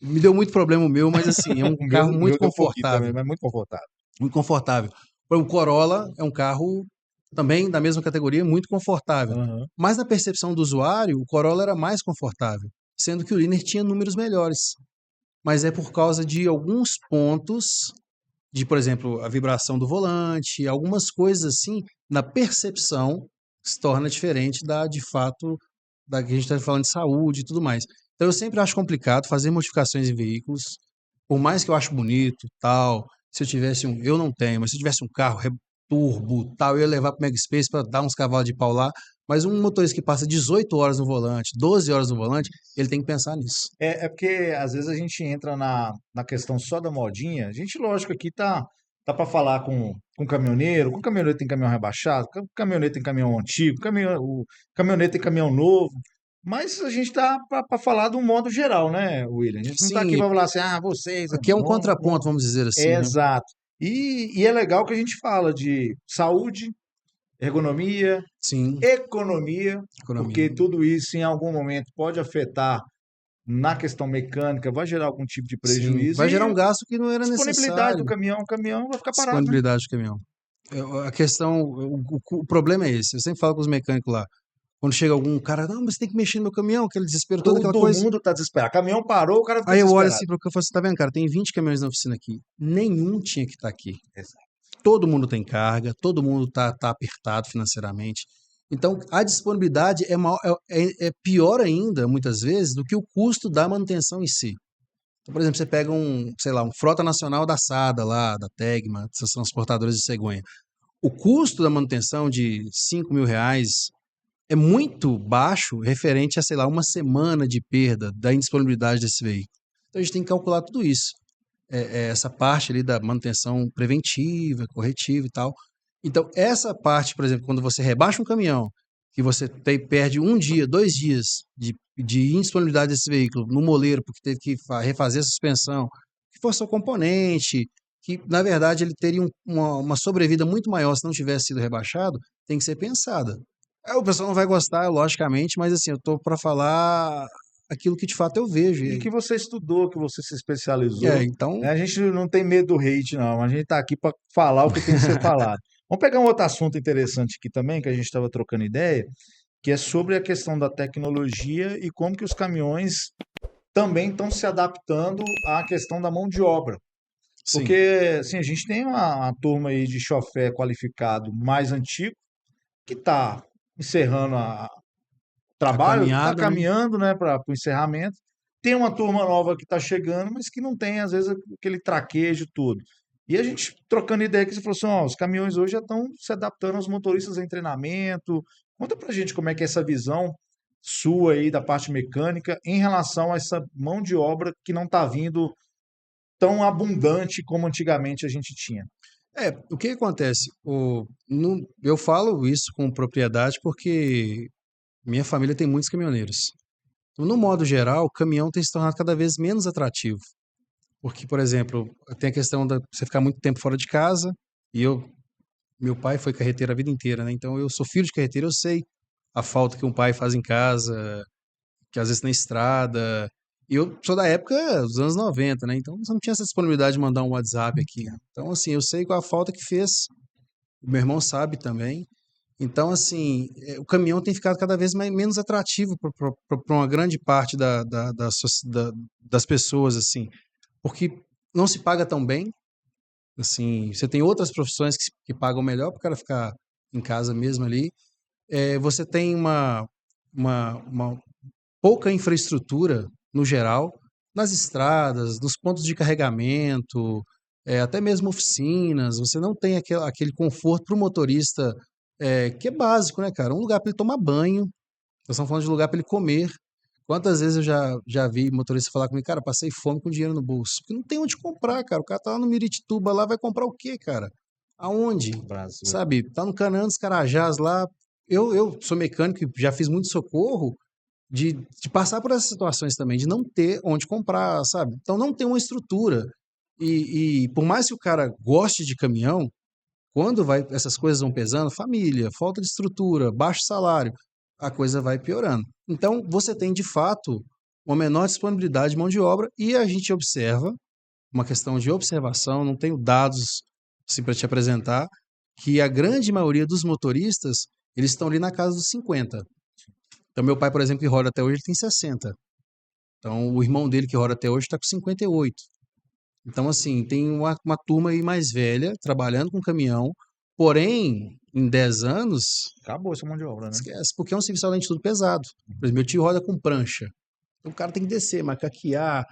Me deu muito problema o meu, mas assim, é um O meu, carro o muito meu deu um pouquinho também, confortável. mas muito confortável. Muito confortável. O Corolla é um carro também da mesma categoria, muito confortável. Aham. Mas na percepção do usuário, o Corolla era mais confortável, sendo que o Linear tinha números melhores. Mas é por causa de alguns pontos, de, por exemplo, a vibração do volante, algumas coisas assim, na percepção, se torna diferente da, de fato, da que a gente está falando de saúde e tudo mais. Então eu sempre acho complicado fazer modificações em veículos, por mais que eu acho bonito, tal, se eu tivesse um, eu não tenho, mas se eu tivesse um carro turbo, tal, eu ia levar para o Mega Space para dar uns cavalos de pau lá, mas um motorista que passa 18 horas no volante, 12 horas no volante, ele tem que pensar nisso. É porque às vezes a gente entra na questão só da modinha. A gente, lógico, aqui tá para falar com caminhoneiro, com caminhoneiro tem caminhão rebaixado, caminhoneiro tem caminhão antigo, o caminhoneiro tem caminhão novo. Mas a gente tá para falar de um modo geral, né, William? A gente não tá aqui Sim, para falar assim, ah, vocês, aqui é um vão, vão. contraponto, vamos dizer É assim, né? exato. E é legal que a gente fala de saúde, ergonomia, Sim, economia, porque economia. tudo isso em algum momento pode afetar na questão mecânica, vai gerar algum tipo de Sim, prejuízo vai gerar e um gasto que não era disponibilidade do necessário. caminhão, o caminhão vai ficar parado, né? Disponibilidade do caminhão. A questão, o problema é esse. Eu sempre falo com os mecânicos lá. Quando chega algum cara, não, mas você tem que mexer no meu caminhão, aquele desespero, toda aquela Todo coisa. mundo tá desesperado. Caminhão parou, o cara fica Aí eu olho desesperado. assim para o que eu falo, você tá vendo, cara, tem 20 caminhões na oficina aqui. Nenhum tinha que estar aqui. Exato. Todo mundo tem carga, todo mundo tá apertado financeiramente. Então, a disponibilidade é pior ainda, muitas vezes, do que o custo da manutenção em si. Então, por exemplo, você pega um, sei lá, um Frota Nacional da SADA lá, da Tegma, essas transportadoras de cegonha. O custo da manutenção de R$ 5.000 é muito baixo referente a, sei lá, uma semana de perda da indisponibilidade desse veículo. Então a gente tem que calcular tudo isso. Essa parte ali da manutenção preventiva, corretiva e tal. Então, essa parte, por exemplo, quando você rebaixa um caminhão, que você perde um dia, 2 dias de indisponibilidade desse veículo no moleiro, porque teve que refazer a suspensão, que forçou o componente, que na verdade ele teria uma sobrevida muito maior se não tivesse sido rebaixado, tem que ser pensada. O pessoal não vai gostar, logicamente, mas assim, eu tô para falar aquilo que de fato eu vejo. E que você estudou, que você se especializou, Então, né? A gente não tem medo do hate, não. A gente tá aqui para falar o que tem que ser falado. Vamos pegar um outro assunto interessante aqui também, que a gente estava trocando ideia, que é sobre a questão da tecnologia e como que os caminhões também estão se adaptando à questão da mão de obra. sim, Porque, assim, a gente tem uma turma aí de chofé qualificado mais antigo que está encerrando o a trabalho, está caminhada, né? caminhando, né, para o encerramento. Tem uma turma nova que está chegando, mas que não tem, às vezes, aquele traquejo todo. E a gente trocando ideia que você falou assim, ó, os caminhões hoje já estão se adaptando aos motoristas em treinamento. Conta pra gente como é que é essa visão sua aí da parte mecânica em relação a essa mão de obra que não está vindo tão abundante como antigamente a gente tinha. O que acontece? Eu falo isso com propriedade porque minha família tem muitos caminhoneiros. Então, no modo geral, o caminhão tem se tornado cada vez menos atrativo. Porque, por exemplo, tem a questão da você ficar muito tempo fora de casa, e meu pai foi carreteiro a vida inteira, né? Então eu sou filho de carreteiro, eu sei a falta que um pai faz em casa, que às vezes na estrada. E eu sou da época dos anos 90, né? Então você não tinha essa disponibilidade de mandar um WhatsApp aqui. Então, assim, eu sei qual a falta que fez. O meu irmão sabe também. Então, assim, o caminhão tem ficado cada vez menos atrativo para uma grande parte das pessoas, assim, porque não se paga tão bem. Assim, você tem outras profissões que pagam melhor para o cara ficar em casa mesmo ali. Você tem uma pouca infraestrutura no geral, nas estradas, nos pontos de carregamento, até mesmo oficinas. Você não tem aquele conforto para o motorista que é básico, né, cara? Um lugar para ele tomar banho, nós estamos falando de lugar para ele comer. Quantas vezes eu já vi motorista falar comigo, cara, passei fome com dinheiro no bolso. Porque não tem onde comprar, cara. O cara tá lá no Miritituba lá, vai comprar o quê, cara? Aonde? No Brasil. Sabe? Tá no Canaã dos Carajás lá. Eu sou mecânico e já fiz muito socorro de passar por essas situações também, de não ter onde comprar, sabe? Então não tem uma estrutura. E por mais que o cara goste de caminhão, quando essas coisas vão pesando, família, falta de estrutura, baixo salário, a coisa vai piorando. Então, você tem de fato uma menor disponibilidade de mão de obra e a gente observa, uma questão de observação, não tenho dados assim, para te apresentar, que a grande maioria dos motoristas, eles estão ali na casa dos 50. Então, meu pai, por exemplo, que roda até hoje, ele tem 60. Então, o irmão dele que roda até hoje está com 58. Então, assim, tem uma turma aí mais velha trabalhando com caminhão, porém, em 10 anos, Acabou essa mão de obra, né? esquece, porque é um serviço além de tudo pesado. Por exemplo, meu tio roda com prancha. Então, o cara tem que descer, macaquear,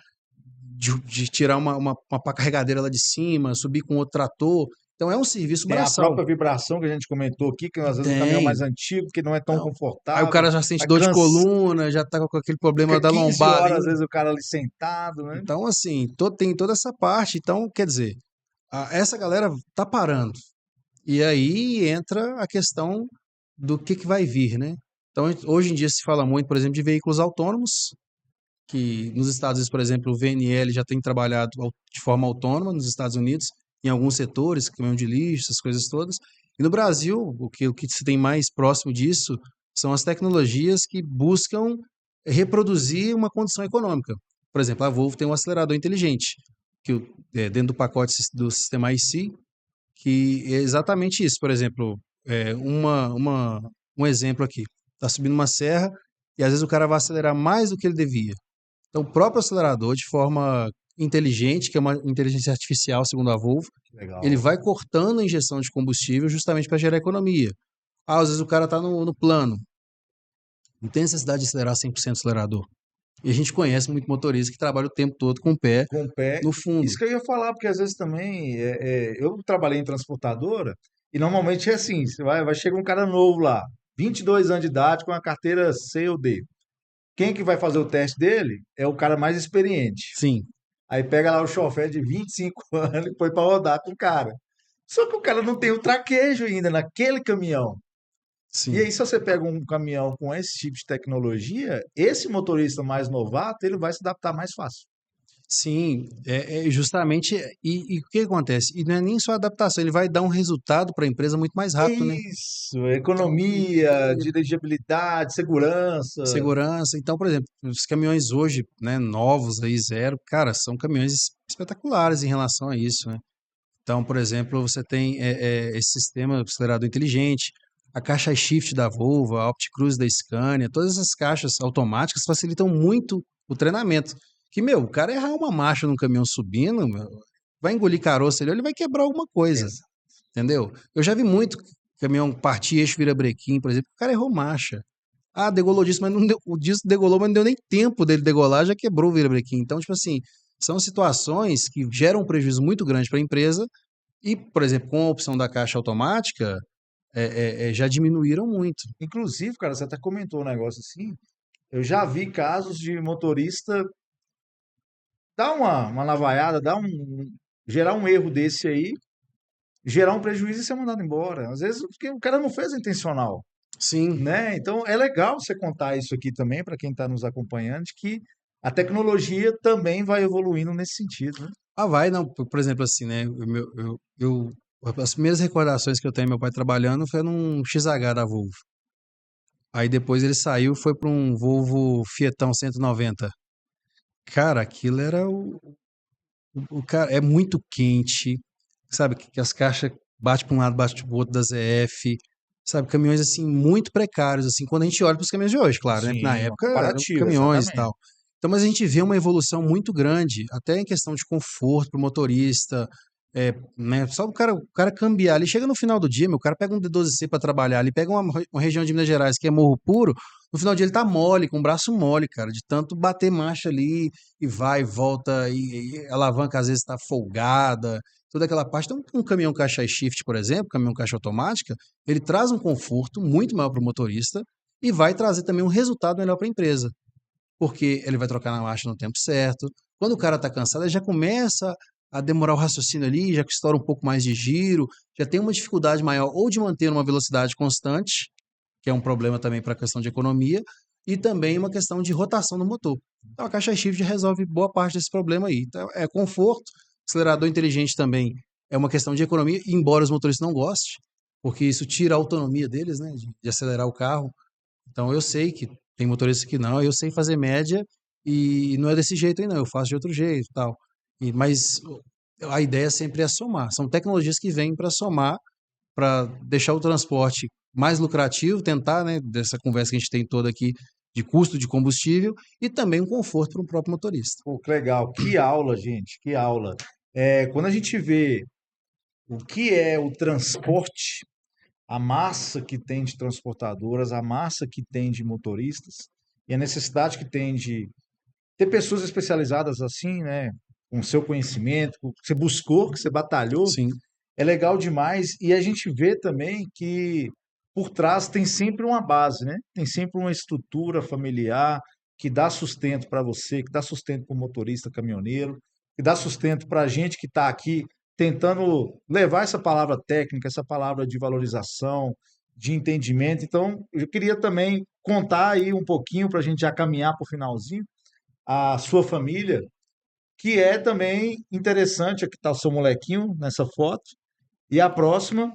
de tirar uma pá carregadeira lá de cima, subir com outro trator. Então, é um serviço Tem a braçal. própria vibração que a gente comentou aqui, que às vezes um caminhão mais Tem. antigo, que não é tão Então, aí o confortável, cara já sente vai dor de cansa, coluna, já tá com aquele problema fica da 15 lombar horas, ali. às vezes, o cara ali sentado, né? Então, assim, tem toda essa parte. Então, quer dizer, essa galera tá parando. E aí entra a questão do que vai vir, né? Então, hoje em dia se fala muito, por exemplo, de veículos autônomos, que nos Estados Unidos, por exemplo, o VNL já tem trabalhado de forma autônoma nos Estados Unidos, em alguns setores, caminhão de lixo, essas coisas todas. E no Brasil, o que se tem mais próximo disso são as tecnologias que buscam reproduzir uma condição econômica. Por exemplo, a Volvo tem um acelerador inteligente, que dentro do pacote do sistema IC, que é exatamente isso. Por exemplo, um exemplo aqui. Está subindo uma serra e às vezes o cara vai acelerar mais do que ele devia. Então, o próprio acelerador, de forma inteligente, que é uma inteligência artificial, segundo a Volvo, ele Legal. vai cortando a injeção de combustível justamente para gerar economia. Às vezes o cara está no plano, não tem necessidade de acelerar 100% o acelerador. E a gente conhece muito motorista que trabalha o tempo todo com o pé Com o pé. no fundo. Isso que eu ia falar, porque às vezes também eu trabalhei em transportadora e normalmente é assim, você vai chegar um cara novo lá, 22 anos de idade, com a carteira C ou D. Quem que vai fazer o teste dele é o cara mais experiente. Sim, Aí pega lá o chofer de 25 anos e põe para rodar com o cara. Só que o cara não tem o traquejo ainda naquele caminhão. E sim. aí, se você pega um caminhão com esse tipo de tecnologia, esse motorista mais novato, ele vai se adaptar mais fácil. Sim, é justamente. E o que acontece? E não é nem só adaptação, ele vai dar um resultado para a empresa muito mais rápido, né? Isso, Então, economia, dirigibilidade, segurança. segurança. Então, por exemplo, os caminhões hoje, né, novos aí, zero, cara, são caminhões espetaculares em relação a isso, né? Então, por exemplo, você tem esse sistema acelerador inteligente, a caixa shift da Volvo, a OptiCruise da Scania, todas essas caixas automáticas facilitam muito o treinamento. Que, meu, o cara errar uma marcha num caminhão subindo, meu, vai engolir caroço ali, ele vai quebrar alguma coisa, Exa- entendeu? Eu já vi muito caminhão partir eixo vira-brequim, por exemplo, o cara errou marcha. Ah, degolou disso, mas não deu, o disco degolou, mas não deu nem tempo dele degolar, já quebrou o vira-brequim. Então, tipo assim, são situações que geram um prejuízo muito grande para a empresa e, por exemplo, com a opção da caixa automática, já diminuíram muito. Inclusive, cara, você até comentou um negócio assim. Eu já vi casos de motorista dar uma lavaiada, gerar um erro desse aí, gerar um prejuízo e ser mandado embora. Às vezes, porque o cara não fez intencional. Sim. Né? Então é legal você contar isso aqui também para quem está nos acompanhando, de que a tecnologia também vai evoluindo nesse sentido, né? Ah, vai, não. Por exemplo, assim, né? As primeiras recordações que eu tenho meu pai trabalhando foi num XH da Volvo. Aí depois ele saiu e foi para um Volvo Fietão 190. Cara, aquilo era o cara é muito quente, sabe? Que as caixas bate para um lado, bate para o outro da ZF, sabe? Caminhões assim muito precários, assim, quando a gente olha para os caminhões de hoje, claro, né? Porque na Sim, um época eram comparativo, caminhões e exatamente. tal. Então, mas a gente vê uma evolução muito grande, até em questão de conforto para o motorista, né? Só o cara cambiar ali, chega no final do dia, meu, o cara pega um D12C para trabalhar ali, pega uma região de Minas Gerais que é morro puro, no final do dia ele tá mole, com o braço mole, cara, de tanto bater marcha ali e vai, volta, e a alavanca às vezes está folgada, toda aquela parte. Então, um caminhão caixa e shift, por exemplo, caminhão caixa automática, ele traz um conforto muito maior para o motorista e vai trazer também um resultado melhor para a empresa. porque ele vai trocar na marcha no tempo certo. Quando o cara está cansado, ele já começa a demorar o raciocínio ali, já que estoura um pouco mais de giro, já tem uma dificuldade maior ou de manter uma velocidade constante, que é um problema também para a questão de economia, e também uma questão de rotação do motor. Então a caixa shift resolve boa parte desse problema aí. Então é conforto, acelerador inteligente também é uma questão de economia, embora os motoristas não gostem, porque isso tira a autonomia deles, né, de acelerar o carro. Então eu sei que tem motoristas que não, eu sei fazer média e não é desse jeito aí não, eu faço de outro jeito e tal. Mas a ideia sempre é somar. São tecnologias que vêm para somar, para deixar o transporte mais lucrativo, tentar, né, dessa conversa que a gente tem toda aqui, de custo de combustível e também um conforto para o próprio motorista. Pô, que legal. Que aula, gente, que aula. Quando a gente vê o que é o transporte, a massa que tem de transportadoras, a massa que tem de motoristas e a necessidade que tem de ter pessoas especializadas assim, né, com seu conhecimento, que você buscou, que você batalhou, Sim, é legal demais. E a gente vê também que por trás tem sempre uma base, né? Tem sempre uma estrutura familiar que dá sustento para você, que dá sustento para o motorista caminhoneiro, que dá sustento para a gente que está aqui tentando levar essa palavra técnica, essa palavra de valorização, de entendimento. Então, eu queria também contar aí um pouquinho para a gente já caminhar para o finalzinho, a sua família, que é também interessante. Aqui está o seu molequinho nessa foto. E a próxima,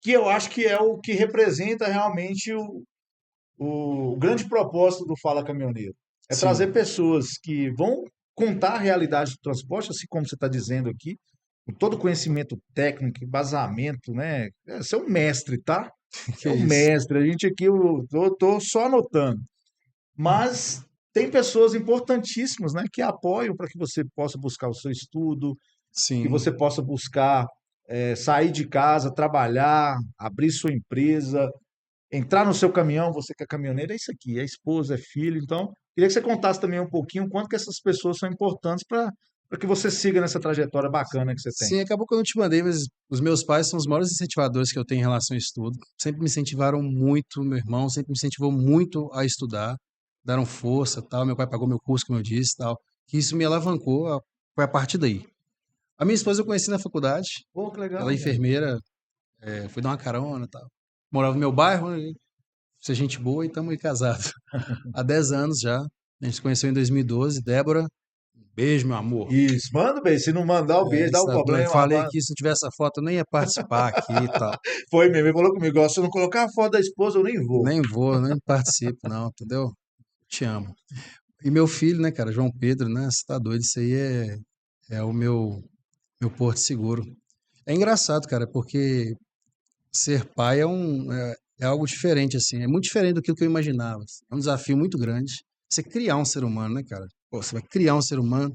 que eu acho que é o que representa realmente o grande propósito do Fala Caminhoneiro. É sim, trazer pessoas que vão contar a realidade do transporte, assim como você está dizendo aqui, com todo conhecimento técnico, embasamento, né? Você é um mestre, tá? que É é um isso. mestre. A gente aqui, eu tô só anotando. Mas tem pessoas importantíssimas, né, que apoiam para que você possa buscar o seu estudo, que Sim, você possa buscar sair de casa, trabalhar, abrir sua empresa, entrar no seu caminhão, você que é caminhoneiro, é isso aqui, é esposa, é filho. Então, queria que você contasse também um pouquinho quanto que essas pessoas são importantes para que você siga nessa trajetória bacana que você tem. sim, acabou que eu não te mandei, mas os meus pais são os maiores incentivadores que eu tenho em relação ao estudo. Sempre me incentivaram muito, meu irmão sempre me incentivou muito a estudar, deram força, tal. Meu pai pagou meu curso, como eu disse, tal. Que isso me alavancou, foi a partir daí. A minha esposa eu conheci na faculdade, Pô, que ela é legal, cara. enfermeira, fui dar uma carona, tal. Morava no meu bairro, né, ser gente boa e estamos aí casados. Há 10 anos já. A gente se conheceu em 2012. Débora, beijo, meu amor. Isso, manda bem. Se não mandar o beijo, dá um Está doido. problema. Falei que se não tivesse essa foto eu nem ia participar aqui e tal. Foi mesmo, ele falou comigo, ó, se eu não colocar a foto da esposa, eu nem vou. Nem vou, nem participo, não, entendeu? Te amo. E meu filho, né, cara, João Pedro, né? Você tá doido, isso aí é o meu porto seguro. É engraçado, cara, porque ser pai é algo diferente, assim. É muito diferente do que eu imaginava. É um desafio muito grande. Você criar um ser humano, né, cara? Pô, você vai criar um ser humano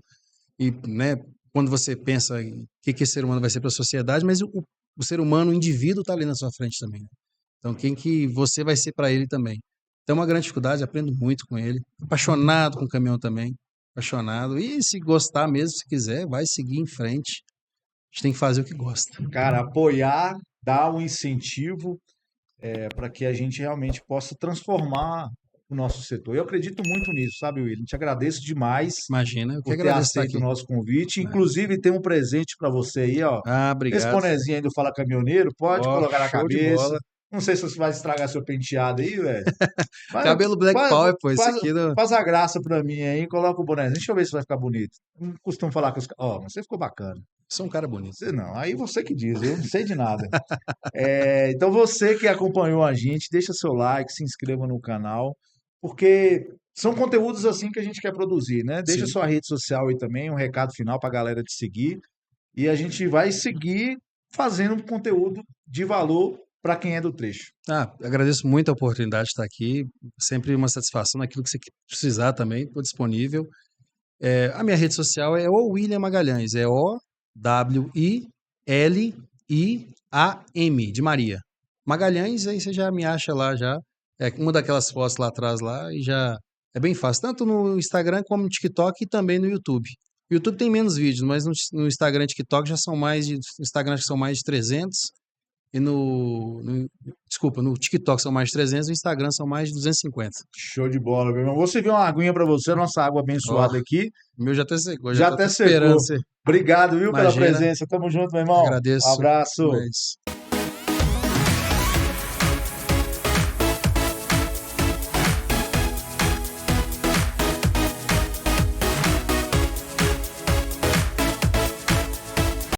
e, né, quando você pensa em o que esse ser humano vai ser para a sociedade, mas o ser humano, o indivíduo, tá ali na sua frente também, né? Então, quem que você vai ser para ele também? Então, é uma grande dificuldade, aprendo muito com ele. Apaixonado com o caminhão também, apaixonado. E se gostar mesmo, se quiser, vai seguir em frente. A gente tem que fazer o que gosta. Cara, apoiar, dar um incentivo para que a gente realmente possa transformar o nosso setor. Eu acredito muito nisso, sabe, William? Te agradeço demais Imagina, eu que por ter agradeço estar aceito o aqui, nosso convite. né? Inclusive, tem um presente para você aí, ó. Ah, Esse obrigado. bonezinho aí do Fala Caminhoneiro, pode Ó, colocar na show de cabeça. bola. Não sei se você vai estragar seu penteado aí, velho. Faz, Cabelo Black faz, Power, pô, isso faz, aqui não... faz a graça pra mim aí, coloca o bonezinho. Deixa eu ver se vai ficar bonito. Não costumo falar com os. Ó, mas você ficou bacana. Sou um cara bonito. Você não, aí você que diz, eu não sei de nada. Então você que acompanhou a gente, deixa seu like, se inscreva no canal, porque são conteúdos assim que a gente quer produzir, né? Deixa Sim. sua rede social aí também, um recado final pra galera te seguir. E a gente vai seguir fazendo um conteúdo de valor para quem é do trecho. Ah, agradeço muito a oportunidade de estar aqui. Sempre uma satisfação naquilo que você precisar também, estou disponível. A minha rede social é o William Magalhães, é Owilliam, de Maria. Magalhães, aí você já me acha lá já. É uma daquelas fotos lá atrás lá e já é bem fácil, tanto no Instagram como no TikTok e também no YouTube. O YouTube tem menos vídeos, mas no Instagram e TikTok já são mais de, no Instagram acho que são mais de 300 e E desculpa, no TikTok são mais de 300, no Instagram são mais de 250. Show de bola, meu irmão. Vou servir uma aguinha para você, nossa água Ó, abençoada aqui. o meu já até secou, já Já tô até até esperando secou. você. Obrigado, viu, pela Imagina, presença. Tamo junto, meu irmão. Um agradeço. Até abraço. mais.